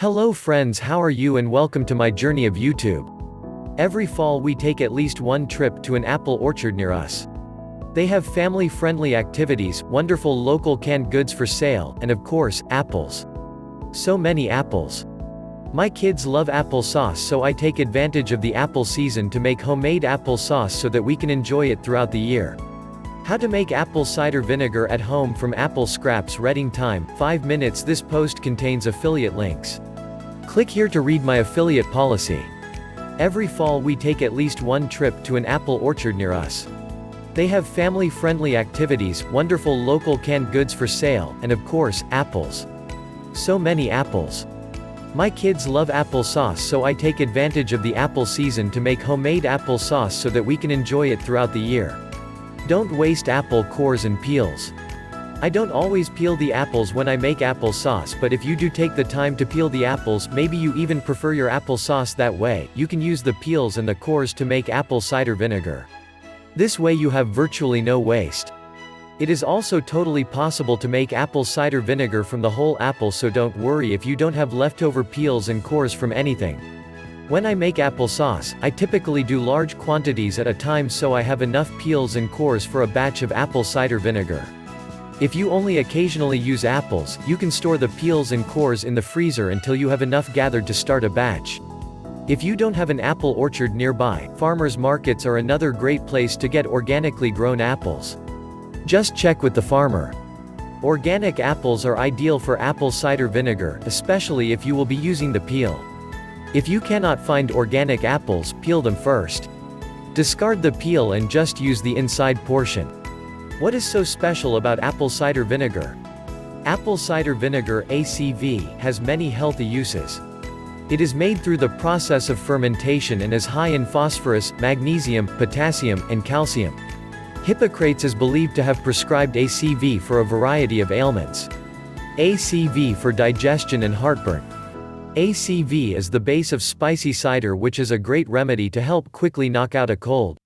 Hello friends, how are you and welcome to my journey of YouTube. Every fall we take at least one trip to an apple orchard near us. They have family-friendly activities, wonderful local canned goods for sale, and of course, apples. So many apples. My kids love apple sauce, so I take advantage of the apple season to make homemade apple sauce so that we can enjoy it throughout the year. How to make apple cider vinegar at home from apple scraps. Reading time, 5 minutes. This post contains affiliate links. Click here to read my affiliate policy. Every fall we take at least one trip to an apple orchard near us. They have family-friendly activities, wonderful local canned goods for sale, and of course, apples. So many apples. My kids love apple sauce, so I take advantage of the apple season to make homemade apple sauce so that we can enjoy it throughout the year. Don't waste apple cores and peels. I don't always peel the apples when I make apple sauce, but if you do take the time to peel the apples, maybe you even prefer your apple sauce that way, you can use the peels and the cores to make apple cider vinegar. This way you have virtually no waste. It is also totally possible to make apple cider vinegar from the whole apple, so don't worry if you don't have leftover peels and cores from anything. When I make apple sauce, I typically do large quantities at a time, so I have enough peels and cores for a batch of apple cider vinegar. If you only occasionally use apples, you can store the peels and cores in the freezer until you have enough gathered to start a batch. If you don't have an apple orchard nearby, farmers markets are another great place to get organically grown apples. Just check with the farmer. Organic apples are ideal for apple cider vinegar, especially if you will be using the peel. If you cannot find organic apples, peel them first. Discard the peel and just use the inside portion. What is so special about apple cider vinegar? Apple cider vinegar (ACV) has many healthy uses. It is made through the process of fermentation and is high in phosphorus, magnesium, potassium, and calcium. Hippocrates is believed to have prescribed ACV for a variety of ailments. ACV for digestion and heartburn. ACV is the base of spicy cider, which is a great remedy to help quickly knock out a cold.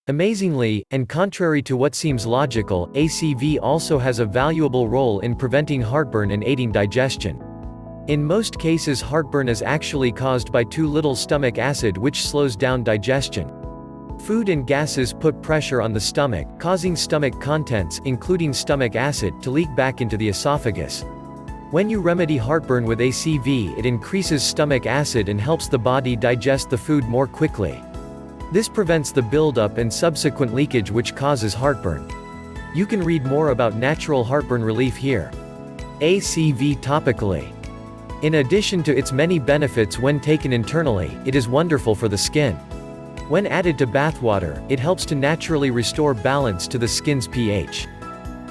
Amazingly, and contrary to what seems logical, ACV also has a valuable role in preventing heartburn and aiding digestion. In most cases, heartburn is actually caused by too little stomach acid, which slows down digestion. Food and gases put pressure on the stomach, causing stomach contents, including stomach acid, to leak back into the esophagus. When you remedy heartburn with ACV, it increases stomach acid and helps the body digest the food more quickly. This prevents the buildup and subsequent leakage which causes heartburn. You can read more about natural heartburn relief here. ACV topically. In addition to its many benefits when taken internally, it is wonderful for the skin. When added to bathwater, it helps to naturally restore balance to the skin's pH.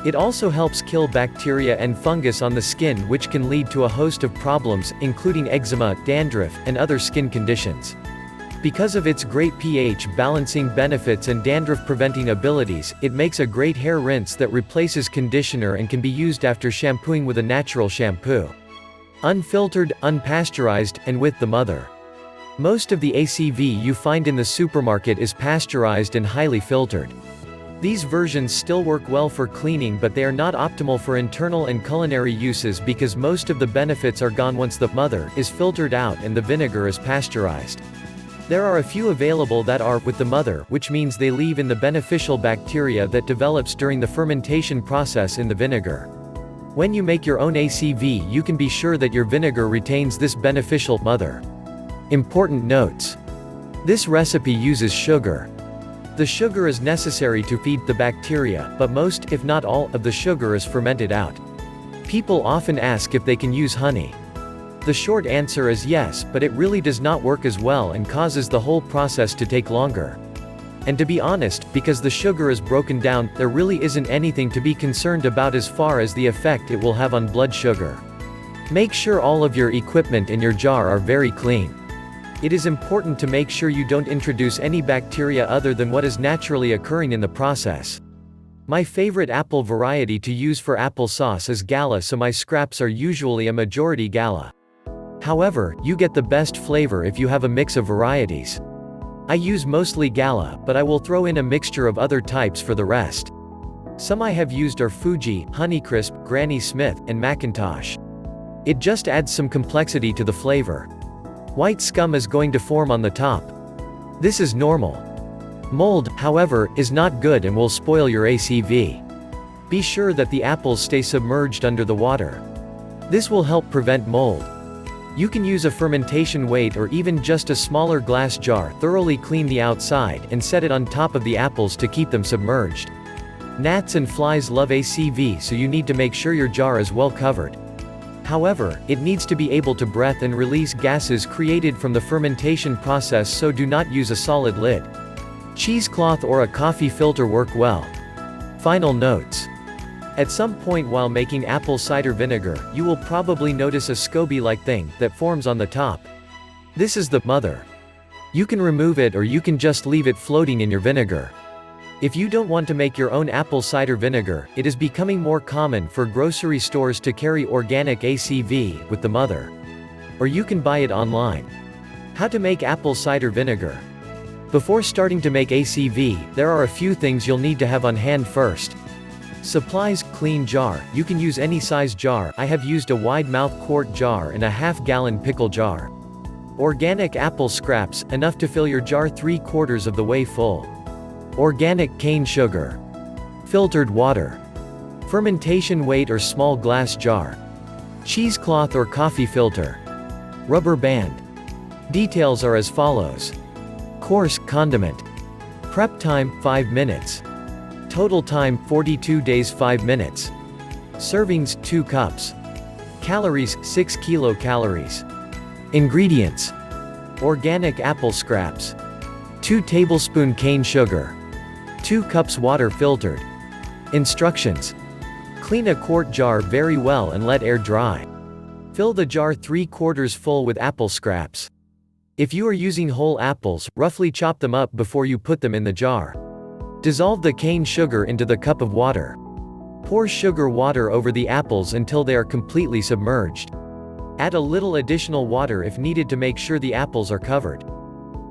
It also helps kill bacteria and fungus on the skin, which can lead to a host of problems, including eczema, dandruff, and other skin conditions. Because of its great pH balancing benefits and dandruff preventing abilities, it makes a great hair rinse that replaces conditioner and can be used after shampooing with a natural shampoo. Unfiltered, unpasteurized, and with the mother. Most of the ACV you find in the supermarket is pasteurized and highly filtered. These versions still work well for cleaning, but they are not optimal for internal and culinary uses because most of the benefits are gone once the mother is filtered out and the vinegar is pasteurized. There are a few available that are with the mother, which means they leave in the beneficial bacteria that develops during the fermentation process in the vinegar. When you make your own ACV, you can be sure that your vinegar retains this beneficial mother. Important notes. This recipe uses sugar. The sugar is necessary to feed the bacteria, but most, if not all, of the sugar is fermented out. People often ask if they can use honey. The short answer is yes, but it really does not work as well and causes the whole process to take longer. And to be honest, because the sugar is broken down, there really isn't anything to be concerned about as far as the effect it will have on blood sugar. Make sure all of your equipment in your jar are very clean. It is important to make sure you don't introduce any bacteria other than what is naturally occurring in the process. My favorite apple variety to use for apple sauce is Gala, so my scraps are usually a majority Gala. However, you get the best flavor if you have a mix of varieties. I use mostly Gala, but I will throw in a mixture of other types for the rest. Some I have used are Fuji, Honeycrisp, Granny Smith, and Macintosh. It just adds some complexity to the flavor. White scum is going to form on the top. This is normal. Mold, however, is not good and will spoil your ACV. Be sure that the apples stay submerged under the water. This will help prevent mold. You can use a fermentation weight or even just a smaller glass jar. Thoroughly clean the outside and set it on top of the apples to keep them submerged. Gnats and flies love ACV, so you need to make sure your jar is well covered. However, it needs to be able to breathe and release gases created from the fermentation process, so do not use a solid lid. Cheesecloth or a coffee filter work well. Final notes. At some point while making apple cider vinegar, you will probably notice a SCOBY-like thing that forms on the top. This is the mother. You can remove it or you can just leave it floating in your vinegar. If you don't want to make your own apple cider vinegar, it is becoming more common for grocery stores to carry organic ACV with the mother. Or you can buy it online. How to make apple cider vinegar. Before starting to make ACV, there are a few things you'll need to have on hand first. Supplies: clean jar. You can use any size jar. I have used a wide-mouth quart jar and a half-gallon pickle jar. Organic apple scraps, enough to fill your jar 3/4 of the way full. Organic cane sugar. Filtered water. Fermentation weight or small glass jar. Cheesecloth or coffee filter. Rubber band. Details are as follows. Course: condiment. Prep time: 5 minutes. Total time: 42 days 5 minutes. Servings: 2 cups. Calories: 6 kilocalories. Ingredients: organic apple scraps, 2 tablespoon cane sugar, 2 cups water filtered. Instructions: clean a quart jar very well and let air dry. Fill the jar 3/4 full with apple scraps. If you are using whole apples, roughly chop them up before you put them in the jar. Dissolve the cane sugar into the cup of water. Pour sugar water over the apples until they are completely submerged. Add a little additional water if needed to make sure the apples are covered.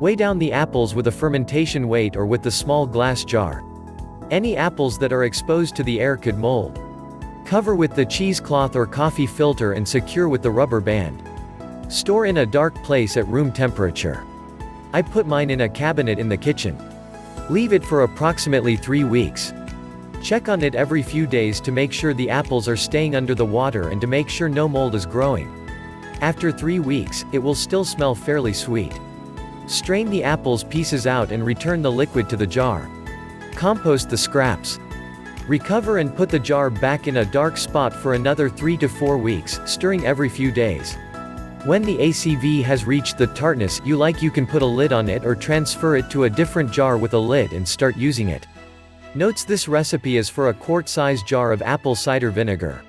Weigh down the apples with a fermentation weight or with the small glass jar. Any apples that are exposed to the air could mold. Cover with the cheesecloth or coffee filter and secure with the rubber band. Store in a dark place at room temperature. I put mine in a cabinet in the kitchen. Leave it for approximately 3 weeks. Check on it every few days to make sure the apples are staying under the water and to make sure no mold is growing. After 3 weeks, it will still smell fairly sweet. Strain the apples pieces out and return the liquid to the jar. Compost the scraps. Recover and put the jar back in a dark spot for another 3 to 4 weeks, stirring every few days. When the ACV has reached the tartness you like, you can put a lid on it or transfer it to a different jar with a lid and start using it. Notes: this recipe is for a quart-size jar of apple cider vinegar.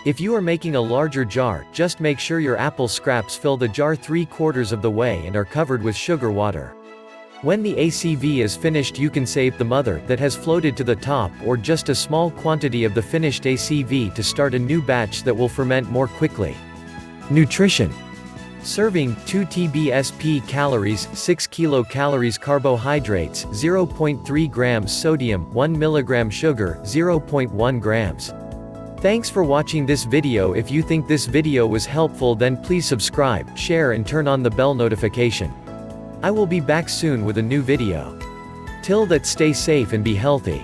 If you are making a larger jar, just make sure your apple scraps fill the jar 3/4 of the way and are covered with sugar water. When the ACV is finished, you can save the mother that has floated to the top or just a small quantity of the finished ACV to start a new batch that will ferment more quickly. Nutrition. Serving: 2 tbsp calories, 6 kilocalories carbohydrates, 0.3 grams sodium, 1 mg sugar, 0.1 grams. Thanks for watching this video. If you think this video was helpful, then please subscribe, share and turn on the bell notification. I will be back soon with a new video. Till that, stay safe and be healthy.